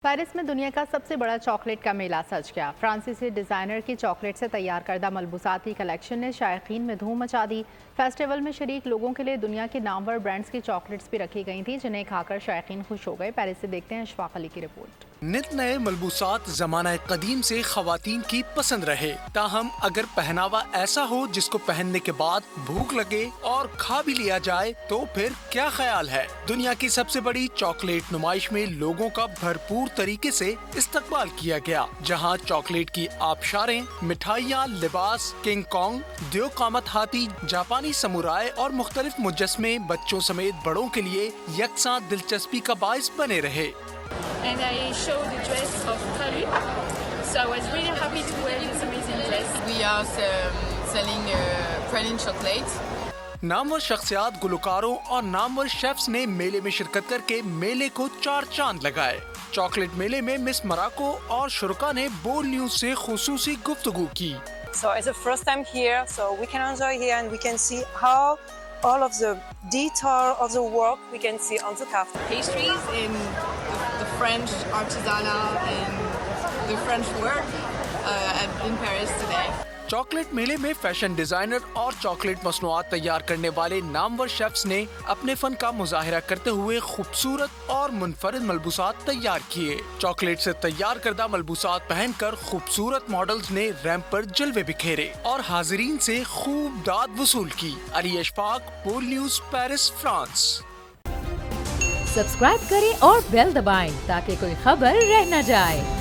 Paris में दुनिया का सबसे बड़ा चॉकलेट का मेला सज गया। फ्रांसीसी डिज़ाइनर की चॉकलेट से तैयार करदा मलबूसात की कलेक्शन ने शायकीन में धूम मचा दी। फेस्टिवल में शरीक लोगों के लिए दुनिया के नामवर ब्रांड्स की चॉकलेट्स भी रखी गई थी, जिन्हें खाकर शायकीन खुश हो गए। पेरिस से देखते हैं अशफाक अली की रिपोर्ट। नित नए मलबूसात ज़माना कदीम से ख़वातीन की पसंद रहे, ताहम अगर पहनावा ऐसा हो जिसको पहनने के बाद भूख लगे और खा भी लिया जाए तो फिर क्या ख्याल है। दुनिया की सबसे बड़ी चॉकलेट नुमाइश में लोगों का भरपूर तरीके से इस्तकबाल किया गया, जहां चॉकलेट की आबशारें, मिठाइयाँ, लिबास, किंग कॉन्ग, द्यो कामत हाथी, जापानी समुराय और मुख्तलिफ मुजस्मे बच्चों समेत बड़ों के लिए यकसा दिलचस्पी का बाइस बने रहे। And I showed the dress of Paris, so I was really happy to wear this amazing dress. We are selling praline chocolate. Namvar शख्सियात, गुलकारों और नामवर शेफ्स ने मेले में शिरकत करके मेले को चार चांद लगाए। चॉकलेट मेले में मिस मराको और शुरका ने बोल न्यूज से खुसूसी गुफ्तगू की। So it's the first time here, so we can enjoy here and we can see how all of the detail of the work we can see on the craft. Pastries in the French artisanal and the French work in Paris today. Chocolate मेले में fashion designer और chocolate मसनूआत तैयार करने वाले Namvar chefs ने अपने fun का मुजाहिरा करते हुए खूबसूरत और मुनफरिद मलबूसात तैयार किए। चॉकलेट से तैयार करदा मलबूसात पहनकर खूबसूरत मॉडल्स ने रैंप पर जलवे बिखेरे और हाजिरीन से खूब दाद वसूल की। अली अशफाक, बोल न्यूज, पेरिस, फ्रांस। सब्सक्राइब करें और बेल दबाएं ताकि कोई खबर रह न जाए।